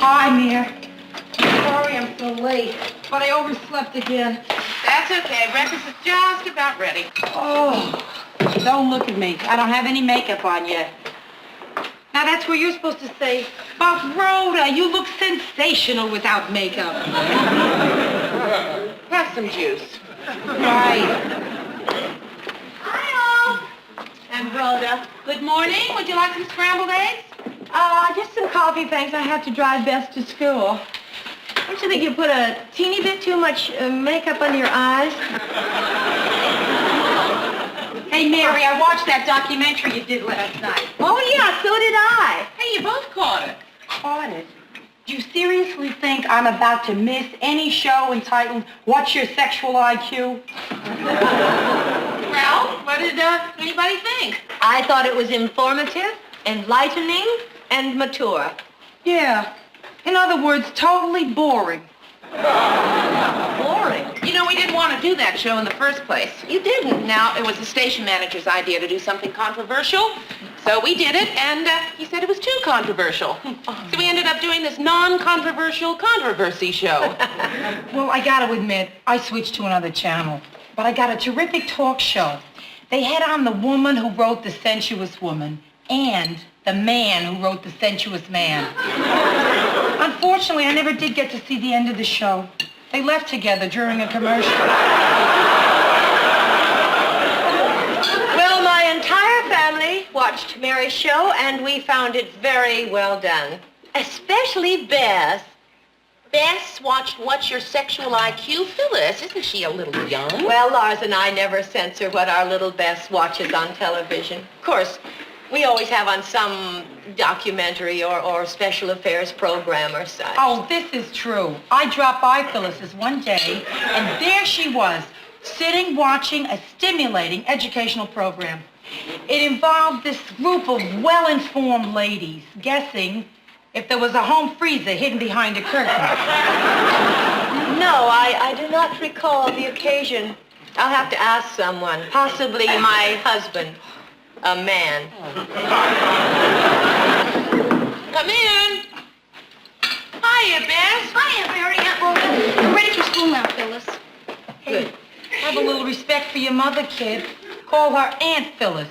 Hi, Mia. Sorry I'm so late, but I overslept again. That's okay. Breakfast is just about ready. Oh, don't look at me. I don't have any makeup on yet. Now that's where you're supposed to say, but Rhoda, you look sensational without makeup. Have some juice. Right. Hi, all. And Rhoda. Good morning. Would you like some scrambled eggs? Just some coffee, thanks. I have to drive Bess to school. Don't you think you put a teeny bit too much makeup under your eyes? Hey, Mary, I watched that documentary you did last night. Oh, yeah, so did I. Hey, you both caught it. Caught it. Do you seriously think I'm about to miss any show entitled What's Your Sexual IQ? Well, what did anybody think? I thought it was informative, enlightening, and mature. Yeah. In other words, totally boring. Boring. You know, we didn't want to do that show in the first place. You didn't. Now, it was the station manager's idea to do something controversial, so we did it, and he said it was too controversial. So we ended up doing this non-controversial controversy show. Well, I got to admit, I switched to another channel. But I got a terrific talk show. They had on the woman who wrote The Sensuous Woman and the man who wrote The Sensuous Man. Unfortunately, I never did get to see the end of the show. They left together during a commercial. Well, my entire family watched Mary's show, and we found it very well done. Especially Bess. Bess watched What's Your Sexual IQ? Phyllis, isn't she a little young? Well, Lars and I never censor what our little Bess watches on television. Of course, we always have on some documentary or special affairs program or such. Oh, this is true. I dropped by Phyllis's one day, and there she was, sitting watching a stimulating educational program. It involved this group of well-informed ladies guessing if there was a home freezer hidden behind a curtain. No, I do not recall the occasion. I'll have to ask someone, possibly my husband, a man. Come in. Hiya, Bess. Hi, Mary, Aunt Rhoda. I'm ready for school now, Phyllis. Good. Have a little respect for your mother, kid. Call her Aunt Phyllis.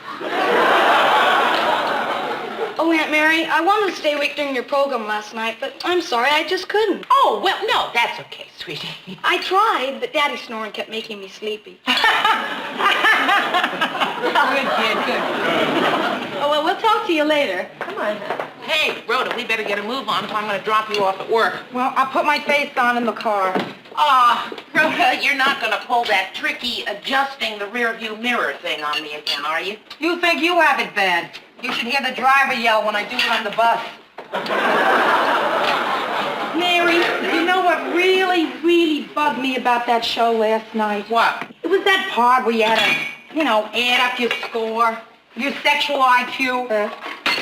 Oh, Aunt Mary, I wanted to stay awake during your program last night, but I'm sorry, I just couldn't. Oh, well, no, that's okay, sweetie. I tried, but Daddy's snoring kept making me sleepy. Good kid, good. Oh, well, we'll talk to you later. Come on. Hey, Rhoda, we better get a move on, so I'm going to drop you off at work. Well, I'll put my face on in the car. Rhoda, you're not going to pull that tricky adjusting the rear view mirror thing on me again, are you? You think you have it bad. You should hear the driver yell when I do it on the bus. Mary, you know what really bugged me about that show last night? What? It was that part where you had to, add up your score, your sexual IQ.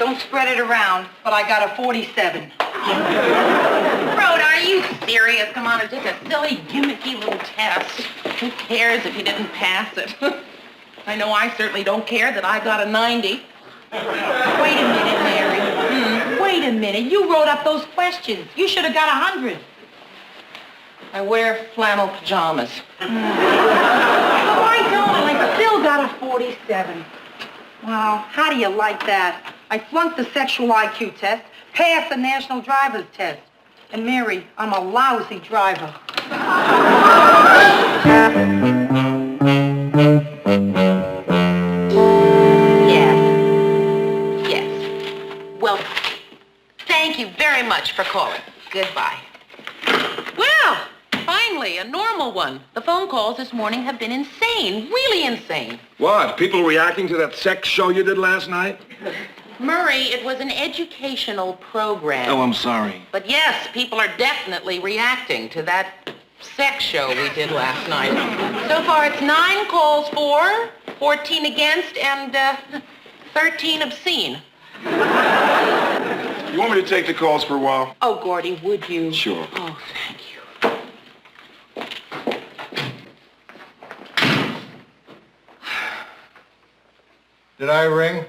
Don't spread it around, but I got a 47. Rhoda, are you serious? Come on, it's just a silly, gimmicky little test. Who cares if you didn't pass it? I know I certainly don't care that I got a 90. Wait a minute, Mary. Wait a minute. You wrote up those questions. You should have got 100. I wear flannel pajamas. Well, I don't. I still got a 47. Wow, how do you like that? I flunked the sexual IQ test, passed the national driver's test. And Mary, I'm a lousy driver. Well, thank you very much for calling. Goodbye. Well, finally, a normal one. The phone calls this morning have been insane, really insane. What? People reacting to that sex show you did last night? Murray, it was an educational program. Oh, I'm sorry. But yes, people are definitely reacting to that sex show we did last night. So far, it's 9 calls for, 14 against, and 13 obscene. You want me to take the calls for a while? Oh, Gordy, would you? Sure. Oh, thank you. Did I ring?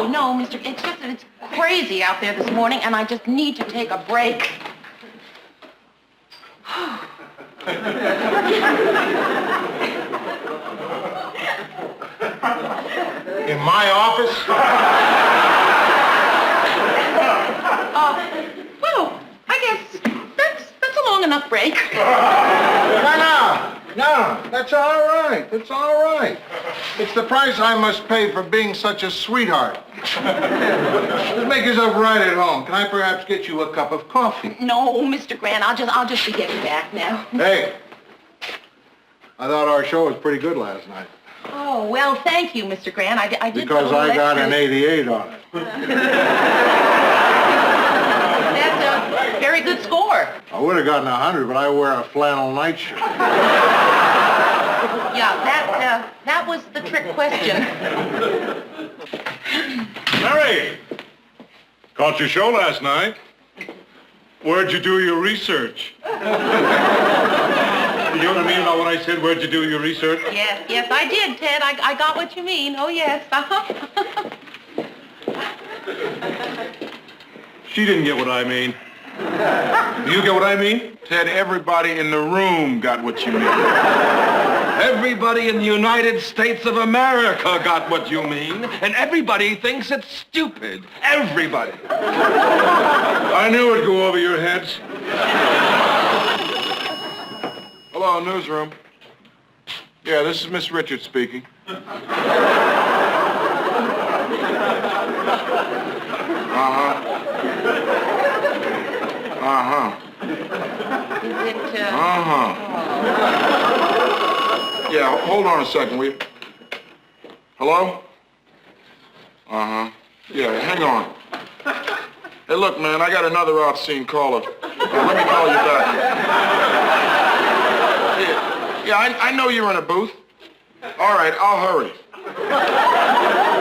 No, Mr. It's just that it's crazy out there this morning, and I just need to take a break. In my office? Well, I guess that's a long enough break. No, that's all right. That's all right. It's the price I must pay for being such a sweetheart. Just make yourself right at home. Can I perhaps get you a cup of coffee? No, Mr. Grant, I'll just be getting back now. Hey, I thought our show was pretty good last night. Oh, well, thank you, Mr. Grant. I did. Because I got an 88 on it. That's a very good score. I would have gotten 100, but I wear a flannel nightshirt. Yeah, that was the trick question. Mary, caught your show last night. Where'd you do your research? You know what I mean about when I said, where'd you do your research? Yes, I did, Ted. I got what you mean. Oh, yes. She didn't get what I mean. You get what I mean? Ted, everybody in the room got what you mean. Everybody in the United States of America got what you mean, and everybody thinks it's stupid. Everybody. I knew it'd go over your heads. Hello, newsroom. Yeah, this is Miss Richards speaking. Yeah, hold on a second, will you? Hello? Yeah, hang on. Hey, look, man, I got another obscene caller. Let me call you back. Yeah, I know you're in a booth. All right, I'll hurry.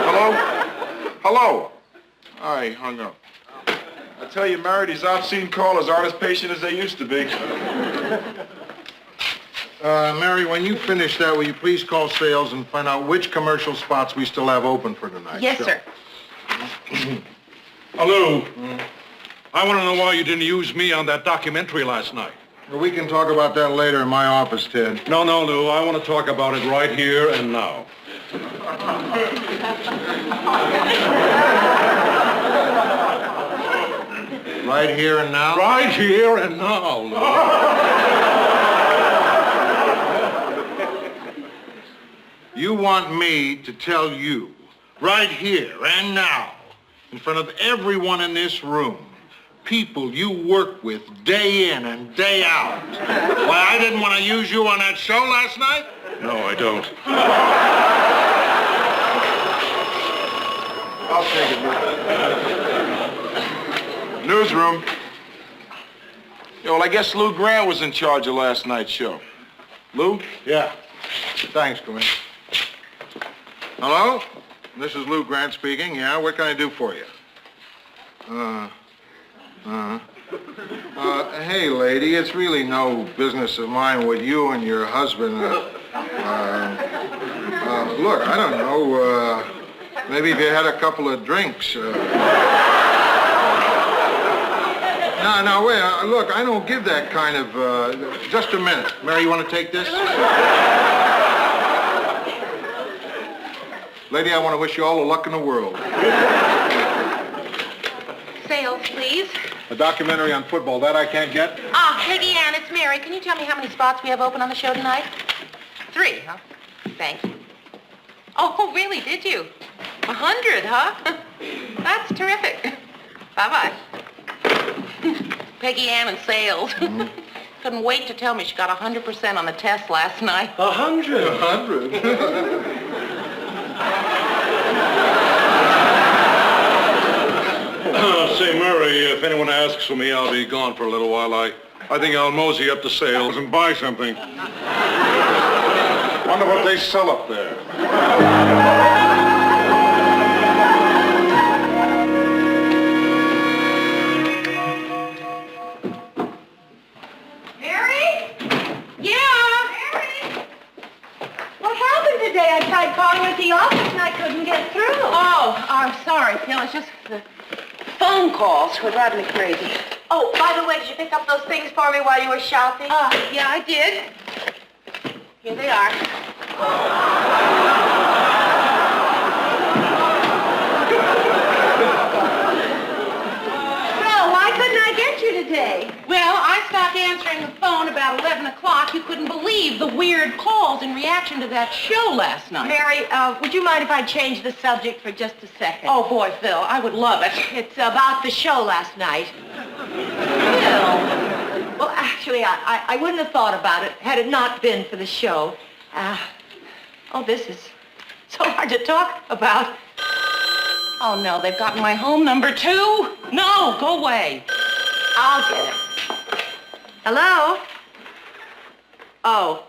Hello? Hello? All right, hung up. I tell you, Mary, these obscene callers aren't as patient as they used to be. Mary, when you finish that, will you please call sales and find out which commercial spots we still have open for tonight? Yes, sir. Hello. I want to know why you didn't use me on that documentary last night. Well, we can talk about that later in my office, Ted. No, Lou. I want to talk about it right here and now. Right here and now? Right here and now, Lou. You want me to tell you, right here and now, in front of everyone in this room, people you work with day in and day out, why I didn't want to use you on that show last night? No, I don't. I'll take it. Newsroom. Yeah, well, I guess Lou Grant was in charge of last night's show. Lou? Yeah. Thanks, Corinne. Hello? This is Lou Grant speaking. Yeah, what can I do for you? Hey, lady, it's really no business of mine what you and your husband, look, I don't know, maybe if you had a couple of drinks, No, wait, look, I don't give that kind of, just a minute. Mary, you want to take this? Lady, I want to wish you all the luck in the world. Sales, please. A documentary on football, that I can't get? Peggy Ann, it's Mary. Can you tell me how many spots we have open on the show tonight? 3, huh? Thank you. Oh, really, did you? 100, huh? That's terrific. Bye-bye. Peggy Ann and sales. Couldn't wait to tell me she got 100% on the test last night. 100? 100? Say, Murray, if anyone asks for me, I'll be gone for a little while. I think I'll mosey up to sales and buy something. Wonder what they sell up there. Mary? Yeah? Mary? What happened today? I tried calling at the office and I couldn't get through. Oh, I'm sorry, Phil. It's just the phone calls would drive me crazy. Oh, by the way, did you pick up those things for me while you were shopping? Yeah, I did. Here they are. Well, why couldn't I get you today? Well, I stopped answering the phone about 11 o'clock. You couldn't believe the weird calls in reaction to that show last night. Mary, would you mind if I change the subject for just a second? Oh, boy, Phil, I would love it. It's about the show last night. Phil. Well, actually, I wouldn't have thought about it had it not been for the show. This is so hard to talk about. Oh, no, they've gotten my home number, too? No, go away. I'll get it. Hello? Oh.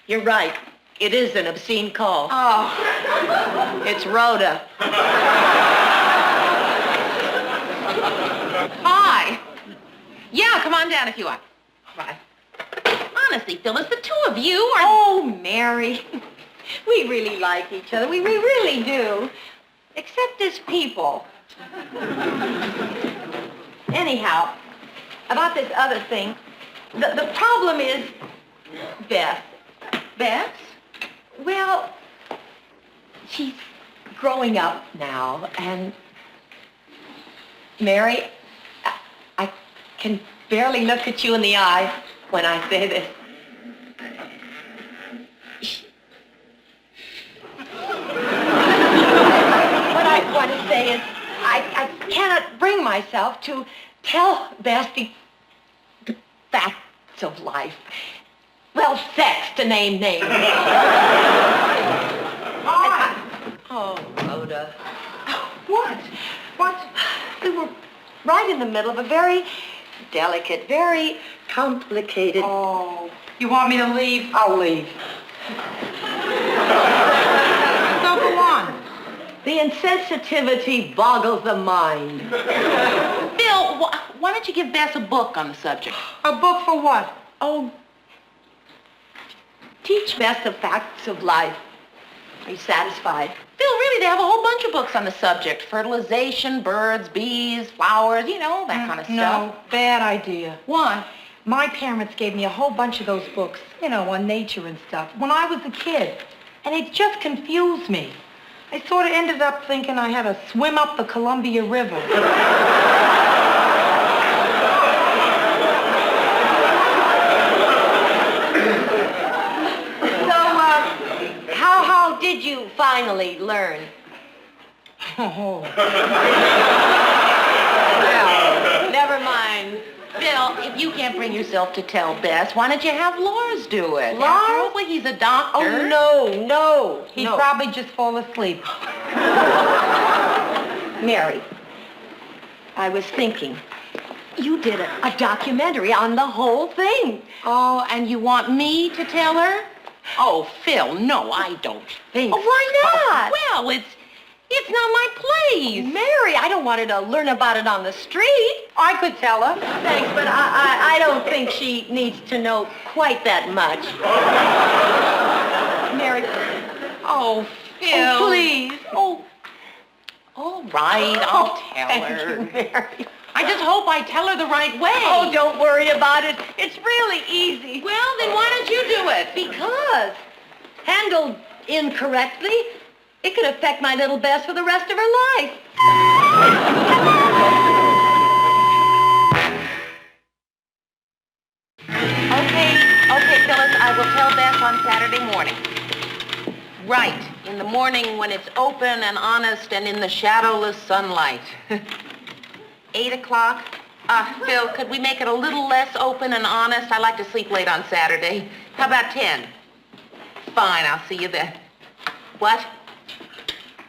You're right. It is an obscene call. Oh. It's Rhoda. Hi. Yeah, come on down if you want. Bye. Honestly, Phyllis, the two of you are... Oh, Mary. We really like each other. We really do. Except as people. Anyhow, about this other thing, the problem is Beth. Beth? Well, she's growing up now, and Mary, I can barely look at you in the eye when I say this. What I want to say is I cannot bring myself to tell Beth the facts of life. Well, sex, to name names. Oh, Rhoda. What? We were right in the middle of a very delicate, very complicated... Oh, you want me to leave? I'll leave. So go on. The insensitivity boggles the mind. Phil, why don't you give Beth a book on the subject? A book for what? Oh, teach Beth the facts of life. Are you satisfied? Phil, really, they have a whole bunch of books on the subject. Fertilization, birds, bees, flowers, you know, that kind of stuff. No, bad idea. Why? My parents gave me a whole bunch of those books, on nature and stuff, when I was a kid. And it just confused me. I sort of ended up thinking I had to swim up the Columbia River. How did you finally learn? Oh. Well, never mind. Phil, if you can't bring yourself to tell Beth, why don't you have Lars do it? Lars? After all, well, he's a doctor. Oh, no. He'd probably just fall asleep. Mary, I was thinking, you did a documentary on the whole thing. Oh, and you want me to tell her? Oh, Phil, no, I don't think Oh, why not? Well, it's not my place. Mary, I don't want her to learn about it on the street. I could tell her. Thanks, but I don't think she needs to know quite that much. Mary, Oh, Phil. oh, please. Oh, all right, I'll tell Thank her. you, Mary. I just hope I tell her the right way. Oh, don't worry about it. It's really easy. Well, then why don't you do it? Because, handled incorrectly, it could affect my little Bess for the rest of her life. Okay, Phyllis, I will tell Beth on Saturday morning. Right, in the morning when it's open and honest and in the shadowless sunlight. 8 o'clock? Phil, could we make it a little less open and honest? I like to sleep late on Saturday. How about 10? Fine, I'll see you then. What?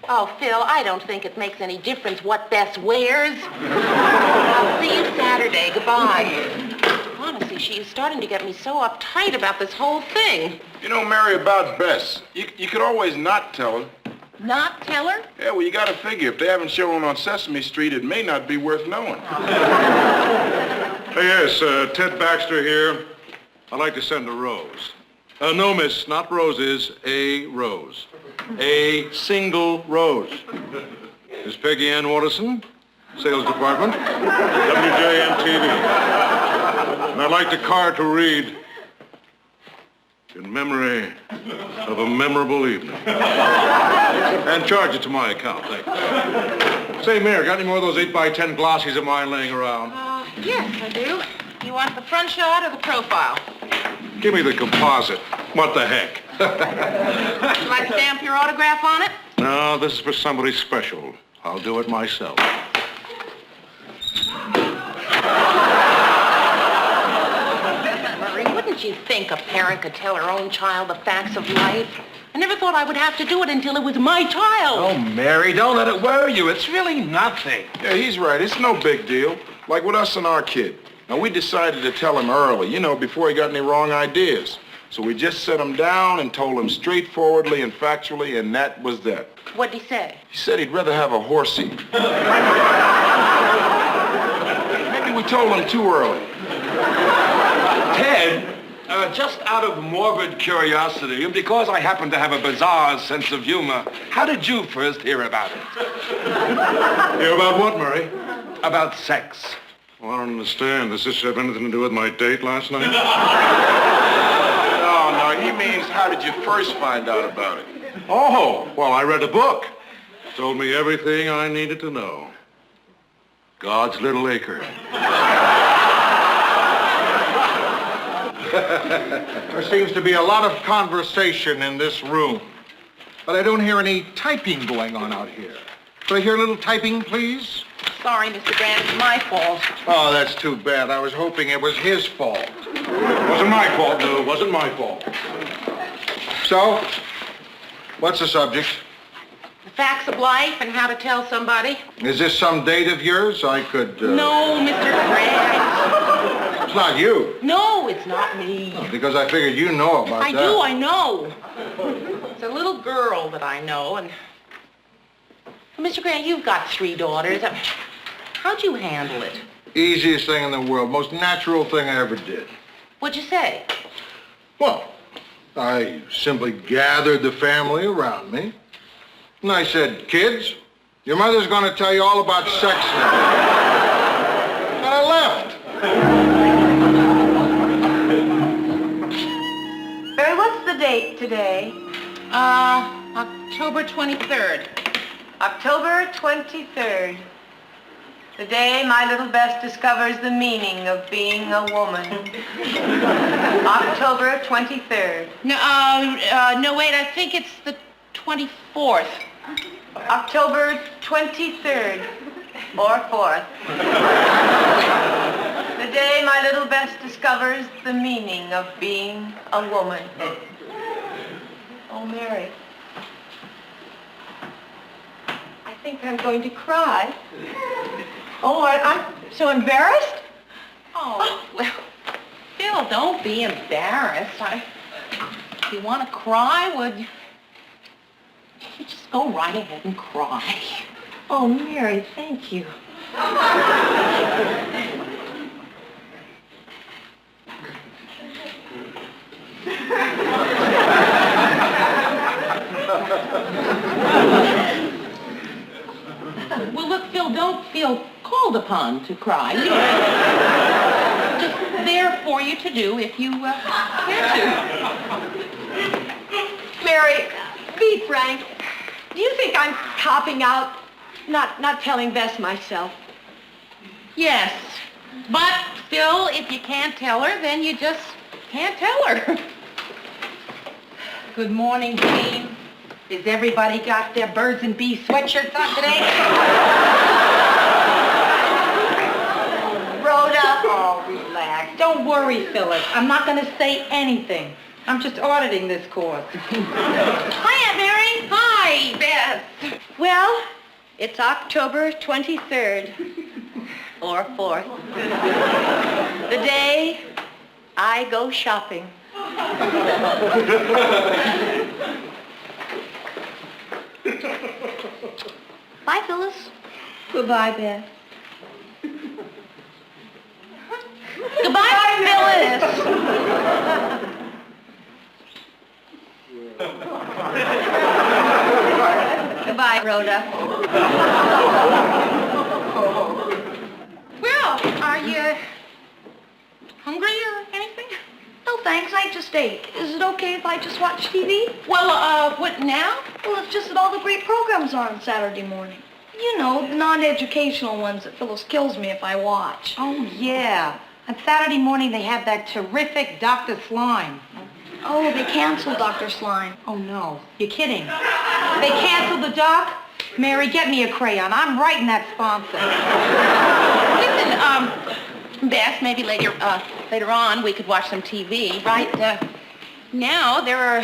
Oh, Phil, I don't think it makes any difference what Bess wears. I'll see you Saturday. Goodbye. Honestly, she is starting to get me so uptight about this whole thing. You know, Mary, about Bess, you could always not tell her. Not tell her? Yeah, well, you got to figure if they haven't shown on Sesame Street, it may not be worth knowing. Hey, yes, Ted Baxter here. I'd like to send a rose. No, miss, not roses, a rose. A single rose. Miss Peggy Ann Watterson, Sales Department, WJMTV. And I'd like the card to read, in memory of a memorable evening. And charge it to my account, thank you. Say, Mayor, got any more of those 8x10 glossies of mine laying around? Yes, I do. You want the front shot or the profile? Give me the composite. What the heck? Would you like to stamp your autograph on it? No, this is for somebody special. I'll do it myself. Murray, wouldn't you think a parent could tell her own child the facts of life? I never thought I would have to do it until it was my child. Oh, Mary, don't let it worry you. It's really nothing. Yeah, he's right. It's no big deal. Like with us and our kid. Now, we decided to tell him early, before he got any wrong ideas. So we just set him down and told him straightforwardly and factually, and that was that. What'd he say? He said he'd rather have a horsey. Maybe we told him too early. Ted, just out of morbid curiosity, and because I happen to have a bizarre sense of humor, how did you first hear about it? Hear about what, Murray? About sex. Well, I don't understand. Does this have anything to do with my date last night? No, he means how did you first find out about it? Oh, well, I read a book. It told me everything I needed to know. God's Little Acre. There seems to be a lot of conversation in this room, but I don't hear any typing going on out here. Could I hear a little typing, please? Sorry, Mr. Grant, it's my fault. Oh, that's too bad. I was hoping it was his fault. Wasn't my fault, no. Wasn't my fault. So, what's the subject? The facts of life and how to tell somebody. Is this some date of yours? I could, No, Mr. Grant. It's not you. No, it's not me. Because I figured you know about I that. do, I know. It's a little girl that I know, and... Mr. Grant, you've got 3 daughters. How'd you handle it? Easiest thing in the world. Most natural thing I ever did. What'd you say? Well, I simply gathered the family around me. And I said, kids, your mother's going to tell you all about sex now. And I left. Mary, what's the date today? October 23rd. October 23rd. The day my little Bess discovers the meaning of being a woman. October 23rd. No, wait, I think it's the 24th. October 23rd or 4th. The day my little Bess discovers the meaning of being a woman. Oh, Mary. I think I'm going to cry. Oh, I'm so embarrassed. Oh, well, Phil, don't be embarrassed. If you want to cry, would you just go right ahead and cry? Oh, Mary, thank you. Well, look, Phil, don't feel called upon to cry. Just there for you to do if you care to. Mary, be frank. Do you think I'm copping out, not telling Bess myself? Yes, but, Phil, if you can't tell her, then you just can't tell her. Good morning, team. Has everybody got their birds and bees sweatshirts on today? Rhoda, oh, relax. Don't worry, Phyllis. I'm not going to say anything. I'm just auditing this course. Hi, Aunt Mary. Hi, Beth. Well, it's October 23rd or 4th. The day I go shopping. Bye, Phyllis. Goodbye, Beth. Goodbye, Phyllis. Goodbye, Rhoda. Well, are you hungry or anything? No, thanks. I just ate. Is it okay if I just watch TV? Well, what now? Well, it's just that all the great programs are on Saturday morning. You know, the non-educational ones that Phyllis kills me if I watch. Oh, yeah. On Saturday morning, they have that terrific Dr. Slime. Oh, they canceled Dr. Slime. Oh, no. You're kidding. They canceled the doc? Mary, get me a crayon. I'm writing that sponsor. Listen, Bess, maybe later on we could watch some TV, right? Now there are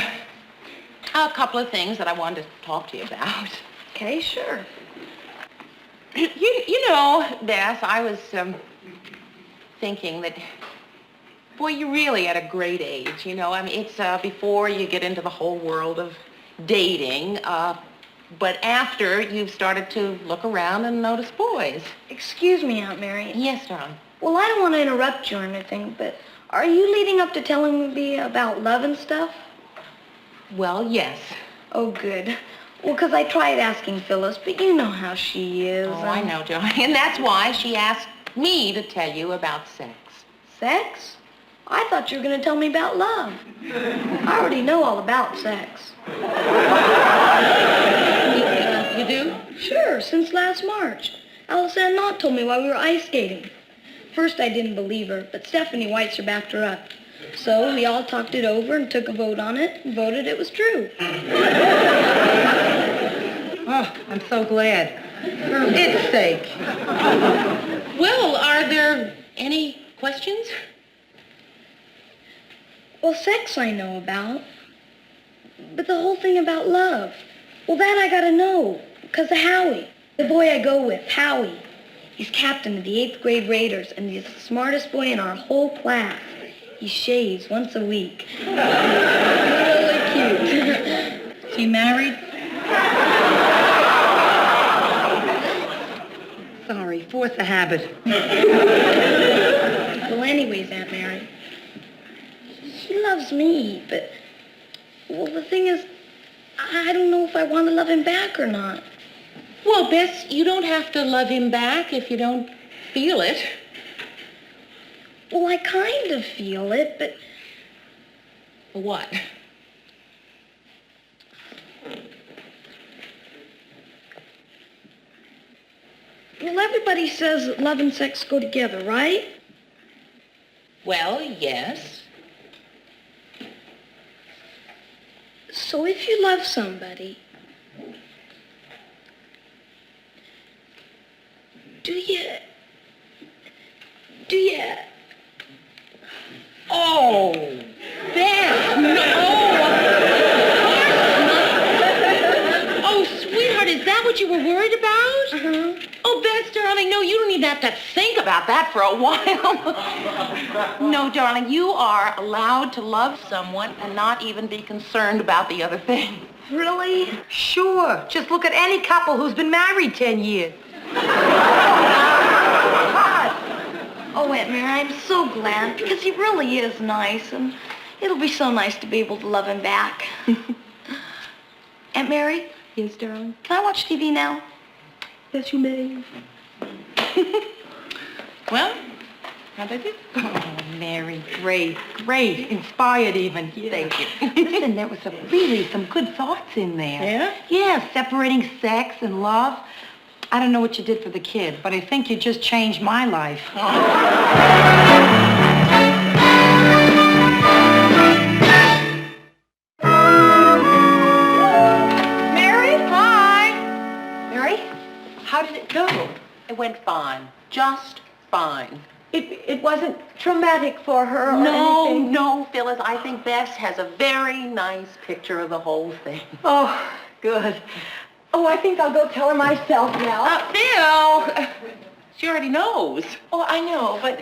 a couple of things that I wanted to talk to you about. Okay, sure. You know, Bess, I was thinking that, boy, you're really at a great age, you know. I mean, it's before you get into the whole world of dating, but after you've started to look around and notice boys. Excuse me, Aunt Mary. Yes, darling. Well, I don't want to interrupt you or anything, but are you leading up to telling me about love and stuff? Well, yes. Oh, good. Well, 'cause I tried asking Phyllis, but you know how she is. Oh, I know, darling. And that's why she asked me to tell you about sex. Sex? I thought you were going to tell me about love. I already know all about sex. You do? Sure, since last March. Alice Ann Knott told me while we were ice skating. First I didn't believe her, but Stephanie Weitzer backed her up. So we all talked it over and took a vote on it and voted it was true. Oh, I'm so glad. For its sake. Well, are there any questions? Well, sex I know about. But the whole thing about love, well, that I gotta know, 'cause of Howie. The boy I go with, Howie. He's captain of the 8th grade Raiders, and he's the smartest boy in our whole class. He shaves once a week. Really cute. Is he married? Sorry, force the habit. Well, anyways, Aunt Mary, he loves me, but, well, the thing is, I don't know if I want to love him back or not. Well, Bess, you don't have to love him back if you don't feel it. Well, I kind of feel it, but... What? Well, everybody says that love and sex go together, right? Well, yes. So if you love somebody, do you... Oh, Bess, no. Oh, sweetheart, is that what you were worried about? Uh-huh. Oh, Bess, darling, no, you don't even have to think about that for a while. No, darling, you are allowed to love someone and not even be concerned about the other thing. Really? Sure. Just look at any couple who's been married 10 years. Oh, Aunt Mary, I'm so glad, because he really is nice, and it'll be so nice to be able to love him back. Aunt Mary? Yes, darling? Can I watch TV now? Yes, you may. Well, how'd I do? Oh, Mary, great, great. Inspired even. Yeah. Thank you. Listen, there was some good thoughts in there. Yeah? Yeah, separating sex and love. I don't know what you did for the kid, but I think you just changed my life. Mary? Hi. Mary, how did it go? It went fine. Just fine. It wasn't traumatic for her or anything? No, Phyllis. I think Bess has a very nice picture of the whole thing. Oh, good. Oh, I think I'll go tell her myself now. Phil! She already knows. Oh, I know, but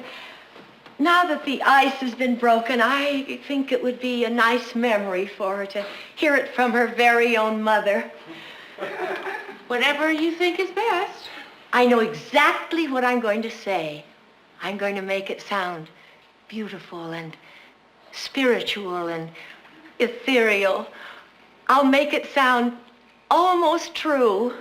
now that the ice has been broken, I think it would be a nice memory for her to hear it from her very own mother. Whatever you think is best. I know exactly what I'm going to say. I'm going to make it sound beautiful and spiritual and ethereal. I'll make it sound almost true.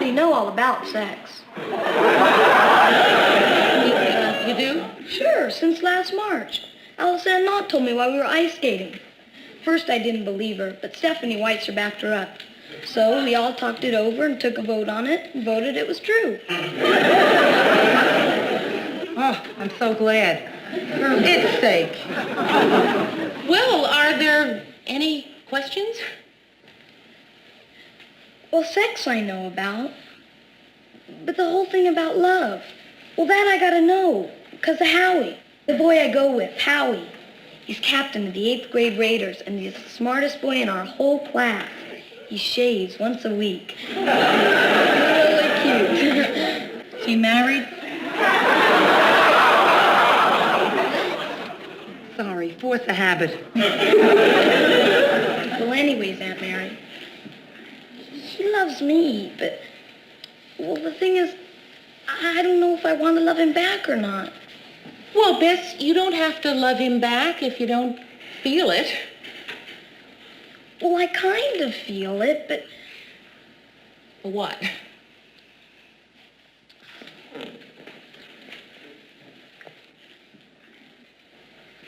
You know all about sex. You do? Sure, since last March. Alice Ann Knott told me while we were ice skating. First I didn't believe her, but Stephanie Weitzer backed her up. So we all talked it over and took a vote on it and voted it was true. Oh, I'm so glad. For its sake. Well, are there any questions? Well, sex I know about. But the whole thing about love, well, that I gotta know. Because of Howie. The boy I go with, Howie. He's captain of the 8th grade Raiders, and he's the smartest boy in our whole class. He shaves once a week. Really cute. She married? Sorry, force a habit. Well, anyways, Aunt Mary, he loves me, but, well, the thing is, I don't know if I want to love him back or not. Well, Bess, you don't have to love him back if you don't feel it. Well, I kind of feel it, but... What?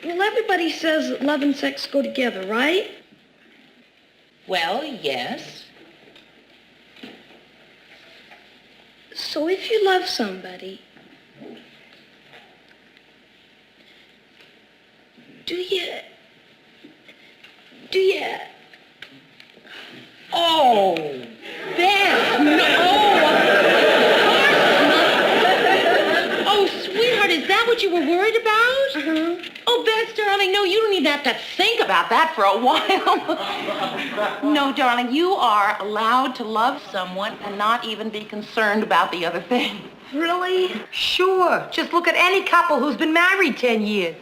Well, everybody says that love and sex go together, right? Well, yes. So if you love somebody, do you... Oh, Beth, no. Oh, sweetheart, is that what you were worried about? Uh-huh. Oh, Beth, darling, no, you don't even have to think about that for a while. No, darling, you are allowed to love someone and not even be concerned about the other thing. Really? Sure. Just look at any couple who's been married 10 years.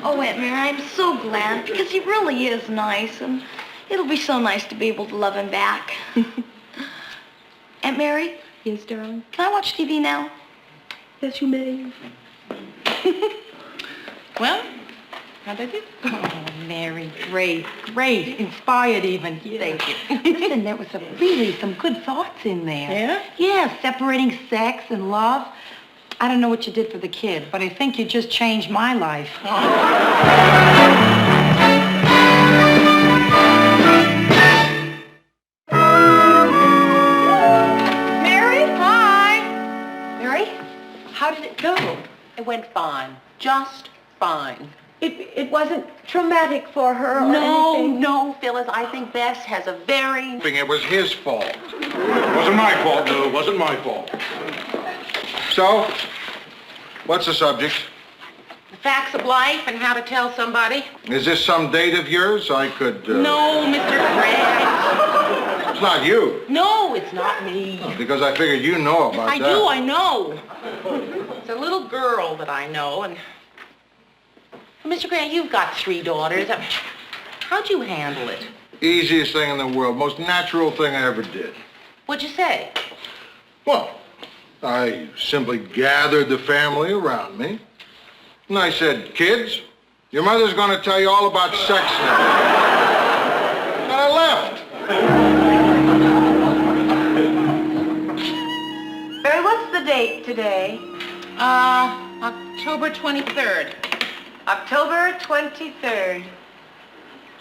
Oh, Aunt Mary, I'm so glad, because he really is nice, and it'll be so nice to be able to love him back. Aunt Mary? Yes, darling? Can I watch TV now? Yes, you may. Well, how'd I do? Oh, Mary, great, inspired even. Yeah. Thank you. Listen, there was really some good thoughts in there. Yeah? Yeah, separating sex and love. I don't know what you did for the kid, but I think you just changed my life. Mary? Hi. Mary, how did it go? It went fine. Just fine. It wasn't traumatic for her or No, anything? no, Phyllis, I think Bess has a very... It was his fault. Wasn't my fault, Lou. Wasn't my fault. So, what's the subject? The facts of life and how to tell somebody. Is this some date of yours? I could... No, Mr. Craig. It's not you, No, it's not me. because I figured you know about I that. do, I know. It's a little girl that I know, and... Mr. Grant, you've got 3 daughters. How'd you handle it? Easiest thing in the world, most natural thing I ever did. What'd you say? Well, I simply gathered the family around me, and I said, kids, your mother's going to tell you all about sex now. And I left. Mary, what's the date today? October 23rd. October 23rd.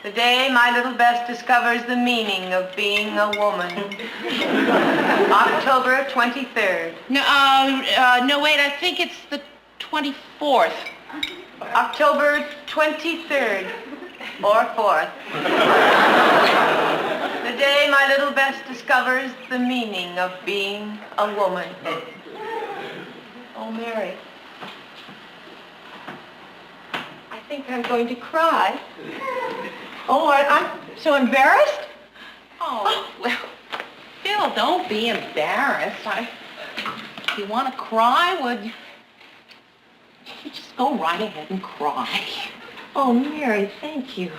The day my little Bess discovers the meaning of being a woman. October 23rd. No, no, wait, I think it's the 24th. October 23rd or 4th. The day my little Bess discovers the meaning of being a woman. Oh, Mary. I think I'm going to cry. Oh, I'm so embarrassed. Oh, well, Phil, don't be embarrassed. If you want to cry, would you just go right ahead and cry? Oh, Mary, thank you.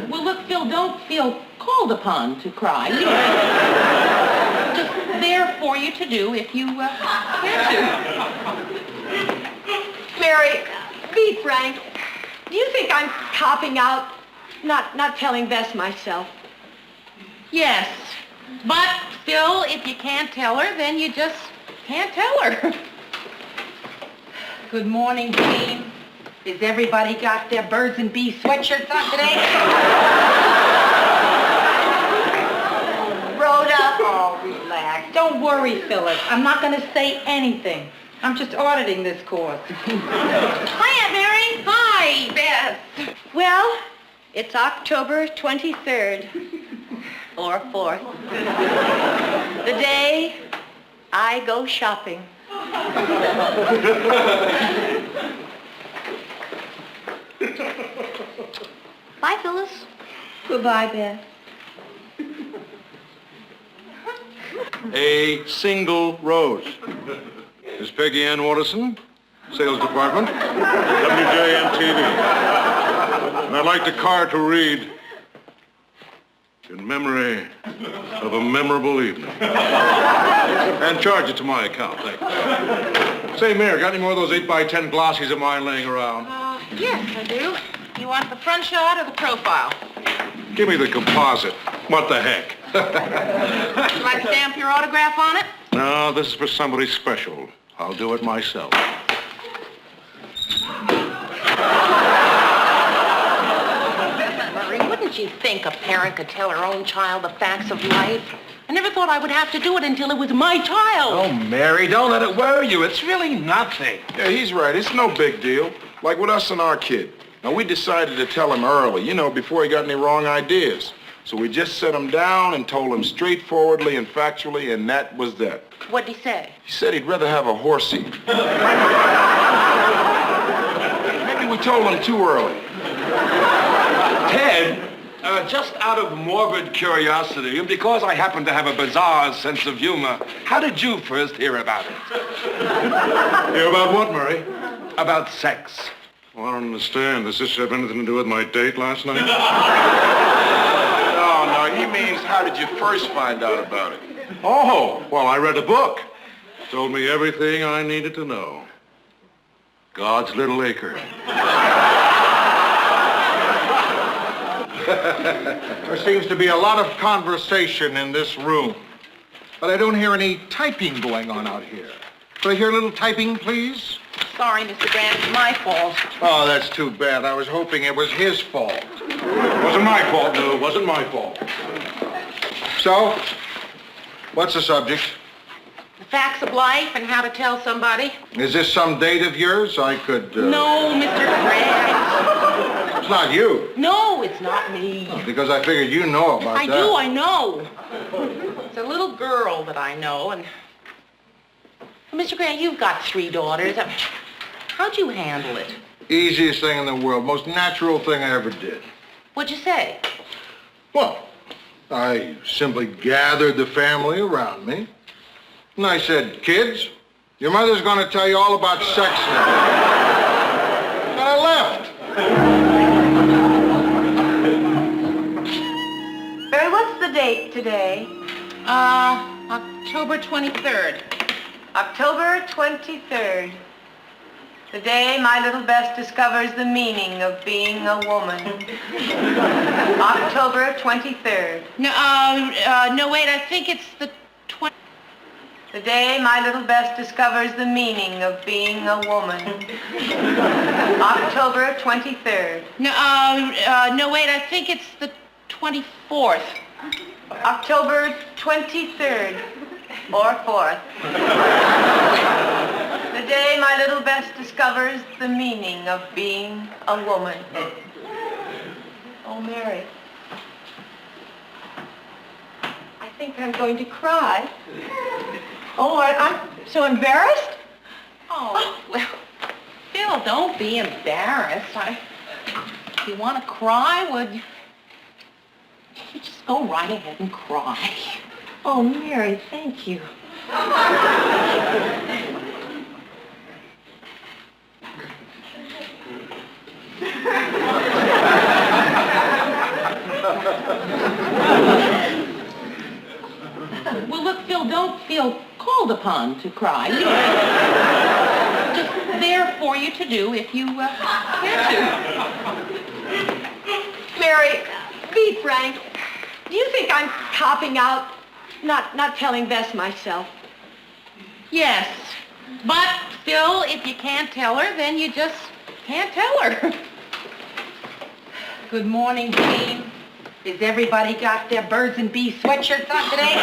Well, look, Phil, don't feel called upon to cry. Just there for you to do if you care to. Mary, be frank. Do you think I'm copping out? Not telling Bess myself. Yes, but Phil, if you can't tell her, then you just can't tell her. Good morning, team. Has everybody got their birds and bees sweatshirts on today? Rhoda. Oh, relax. Don't worry, Phyllis. I'm not going to say anything. I'm just auditing this course. Hi, Aunt Mary. Hi, Beth. Well, it's October 23rd, or 4th. The day I go shopping. Bye, Phyllis. Goodbye, Beth. A single rose. Miss Peggy Ann Watterson, Sales Department, WJMTV. And I'd like the card to read, in memory of a memorable evening. And charge it to my account, thank you. Say, Mayor, got any more of those 8x10 glossies of mine laying around? Yes, I do. You want the front shot or the profile? Give me the composite. What the heck? Would you like to stamp your autograph on it? No, this is for somebody special. I'll do it myself. Murray, wouldn't you think a parent could tell her own child the facts of life? I never thought I would have to do it until it was my child. Oh, Mary, don't let it worry you. It's really nothing. Yeah, he's right. It's no big deal. Like with us and our kid. Now, we decided to tell him early, before he got any wrong ideas. So we just set him down and told him straightforwardly and factually, and that was that. What'd he say? He said he'd rather have a horsey. Maybe we told him too early. Ted, just out of morbid curiosity, and because I happen to have a bizarre sense of humor, how did you first hear about it? Hear about what, Murray? About sex. Well, I don't understand. Does this have anything to do with my date last night? No, he means how did you first find out about it? Oh, well, I read a book. Told me everything I needed to know. God's Little Acre. There seems to be a lot of conversation in this room, but I don't hear any typing going on out here. Could I hear a little typing, please? Sorry, Mr. Grant, it's my fault. Oh, that's too bad. I was hoping it was his fault. Wasn't my fault, no. It wasn't my fault. So, what's the subject? The facts of life and how to tell somebody. Is this some date of yours? I could... No, Mr. Grant. It's not you. No, it's not me. Because I figured you know about that. I know. It's a little girl that I know, and... Mr. Grant, you've got 3 daughters. How'd you handle it? Easiest thing in the world. Most natural thing I ever did. What'd you say? Well, I simply gathered the family around me. And I said, kids, your mother's going to tell you all about sex now. And I left. Mary, what's the date today? October 23rd. October 23rd. The day my little Bess discovers the meaning of being a woman. October 23rd. No, no, wait, I think it's the 20... The day my little Bess discovers the meaning of being a woman. October 23rd. No, no, wait, I think it's the 24th. October 23rd or 4th. The day my little Bess discovers the meaning of being a woman. Oh, Mary. I think I'm going to cry. Oh, I'm so embarrassed. Oh, well, Phil, don't be embarrassed. If you want to cry, would you just go right ahead and cry? Oh, Mary, thank you. Well, look, Phil, don't feel called upon to cry. Just there for you to do if you care to. Mary, be frank. Do you think I'm copping out? Not telling Bess myself. Yes, but, Phil, if you can't tell her, then you just can't tell her. Good morning, team. Has everybody got their birds and bees sweatshirts on today?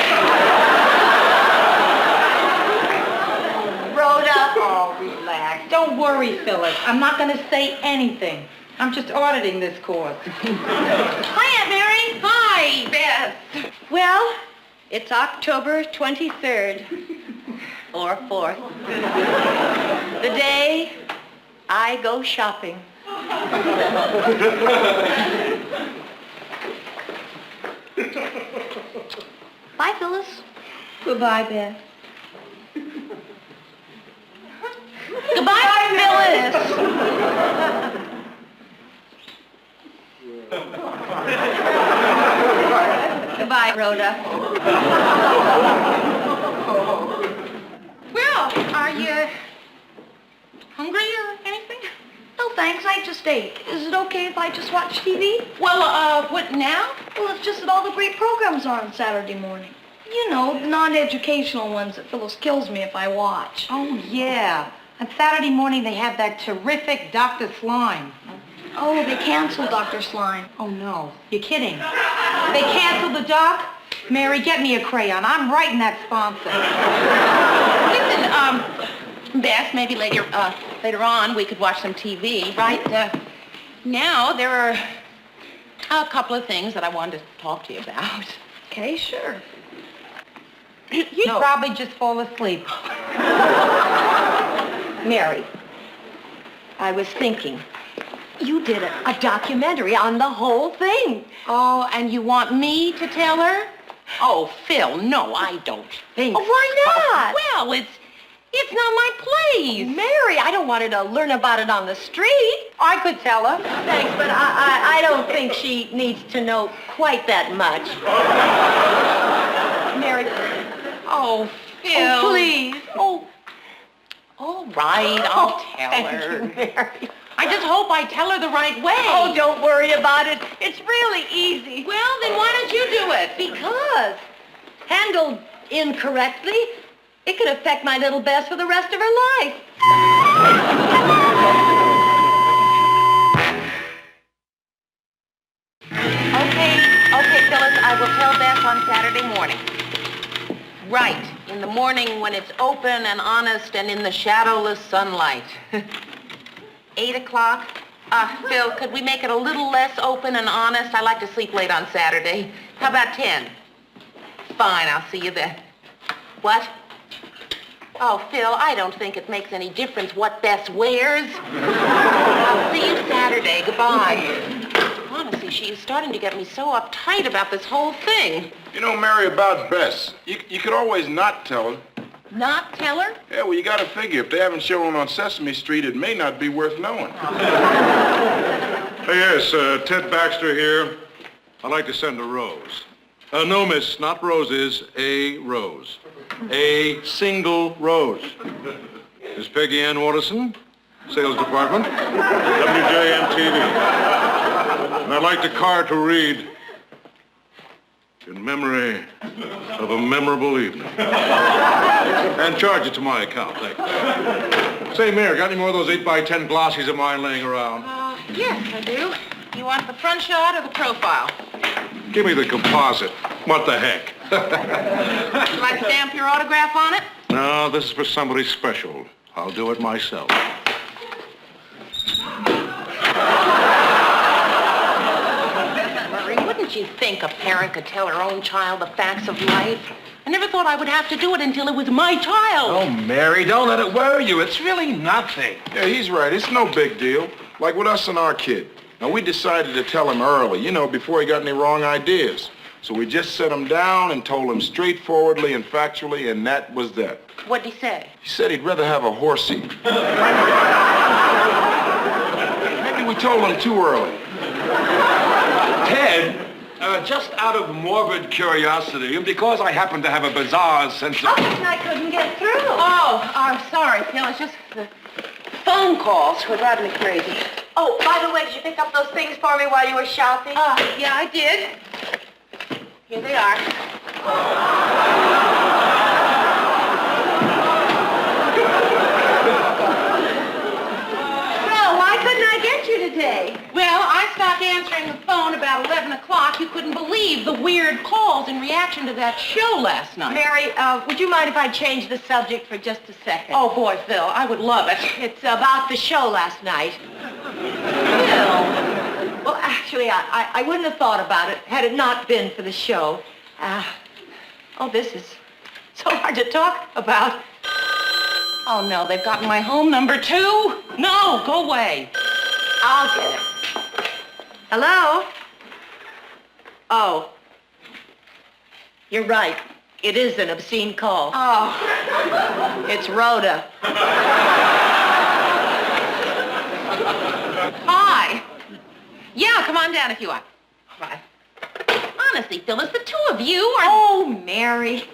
Rhoda. Oh, relax. Don't worry, Phyllis. I'm not going to say anything. I'm just auditing this course. Hi, Aunt Mary. Hi, Beth. Well, it's October 23rd or 4th. The day I go shopping. Bye, Phyllis. Goodbye, Beth. Goodbye, Phyllis. Goodbye, Rhoda. Well, are you hungry or anything? No, thanks. I just ate. Is it okay if I just watch TV? Well, what now? Well, it's just that all the great programs are on Saturday morning. You know, the non-educational ones that Phyllis kills me if I watch. Oh, yeah. On Saturday morning, they have that terrific Dr. Slime. Oh, they canceled Dr. Slime. Oh, no. You're kidding. They canceled the doc? Mary, get me a crayon. I'm writing that sponsor. Listen, Beth, maybe later on we could watch some TV, right? Now there are a couple of things that I wanted to talk to you about. Okay, sure. You'd probably just fall asleep. Mary, I was thinking, you did a documentary on the whole thing. Oh, and you want me to tell her? Oh, Phil, no, I don't think Oh, why not? Well, it's not my place. Mary, I don't want her to learn about it on the street. I could tell her. Thanks, but I don't think she needs to know quite that much. Mary, Oh, Phil. oh, please. Oh, all right, I'll tell Thank her. you, Mary. I just hope I tell her the right way. Oh, don't worry about it. It's really easy. Well, then why don't you do it? Because, handled incorrectly, it could affect my little Bess for the rest of her life. Okay, Phyllis, I will tell Beth on Saturday morning. Right, in the morning when it's open and honest and in the shadowless sunlight. 8 o'clock? Phil, could we make it a little less open and honest? I like to sleep late on Saturday. How about 10? Fine, I'll see you then. What? Oh, Phil, I don't think it makes any difference what Bess wears. I'll see you Saturday. Goodbye. Honestly, she is starting to get me so uptight about this whole thing. You know, Mary, about Bess, you could always not tell her. Not tell her? Yeah, well, you got to figure, if they haven't shown on Sesame Street, it may not be worth knowing. Hey, yes, Ted Baxter here. I'd like to send a rose. No, miss, not roses, a rose. A single rose. Miss Peggy Ann Watterson, Sales Department, WJMTV. And I'd like the card to read, in memory of a memorable evening. And charge it to my account, thank you. Say, Mayor, got any more of those 8x10 glossies of mine laying around? Yes, I do. You want the front shot or the profile? Give me the composite. What the heck? Would you like to stamp your autograph on it? No, this is for somebody special. I'll do it myself. Murray, wouldn't you think a parent could tell her own child the facts of life? I never thought I would have to do it until it was my child. Oh, Mary, don't let it worry you. It's really nothing. Yeah, he's right. It's no big deal. Like with us and our kid. Now, we decided to tell him early, before he got any wrong ideas. So we just set him down and told him straightforwardly and factually, and that was that. What'd he say? He said he'd rather have a horsey. Maybe we told him too early. Ted, just out of morbid curiosity, and because I happen to have a bizarre sense of... I couldn't get through. Oh, I'm sorry, Phil. It's just the phone calls were driving me crazy. Oh, by the way, did you pick up those things for me while you were shopping? Yeah, I did. Here they are. Well, why couldn't I get you today? Well, I stopped answering the phone about 11 o'clock. You couldn't believe the weird calls in reaction to that show last night. Mary, would you mind if I change the subject for just a second? Oh, boy, Phil, I would love it. It's about the show last night. Phil. Well, actually, I wouldn't have thought about it had it not been for the show. This is so hard to talk about. Oh, no, they've gotten my home number, too? No, go away. I'll get it. Hello? Oh. You're right. It is an obscene call. Oh. It's Rhoda. Hi. Yeah, come on down if you want. Bye. Honestly, Phyllis, the two of you are... Oh, Mary.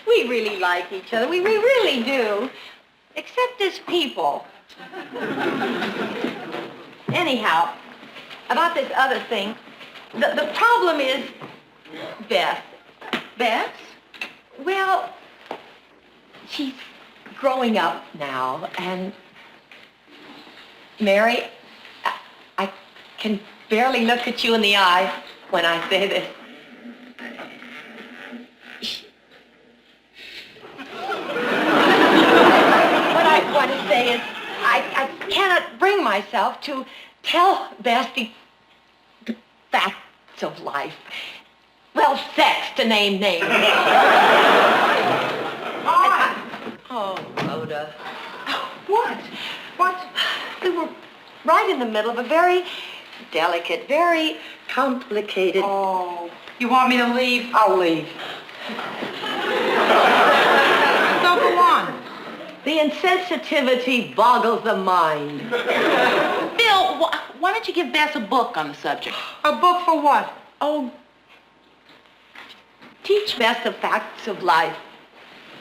We really like each other. We really do. Except as people. Anyhow, about this other thing, the problem is Beth. Beth? Well, she's growing up now, and Mary, I can barely look at you in the eye when I say this. What I want to say is, I cannot bring myself to tell Beth the facts of life. Well, sex, to name names. Oh, Rhoda. What? We were right in the middle of a very delicate, very complicated... Oh, you want me to leave? I'll leave. So go on. The insensitivity boggles the mind. Phil, why don't you give Beth a book on the subject? A book for what? Oh, teach Beth the facts of life.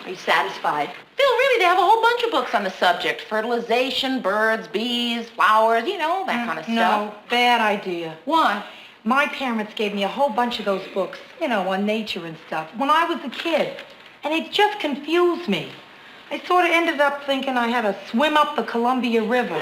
Are you satisfied? Phil, really, they have a whole bunch of books on the subject. Fertilization, birds, bees, flowers, that kind of stuff. No, bad idea. Why? My parents gave me a whole bunch of those books, on nature and stuff, when I was a kid. And it just confused me. I sort of ended up thinking I had to swim up the Columbia River.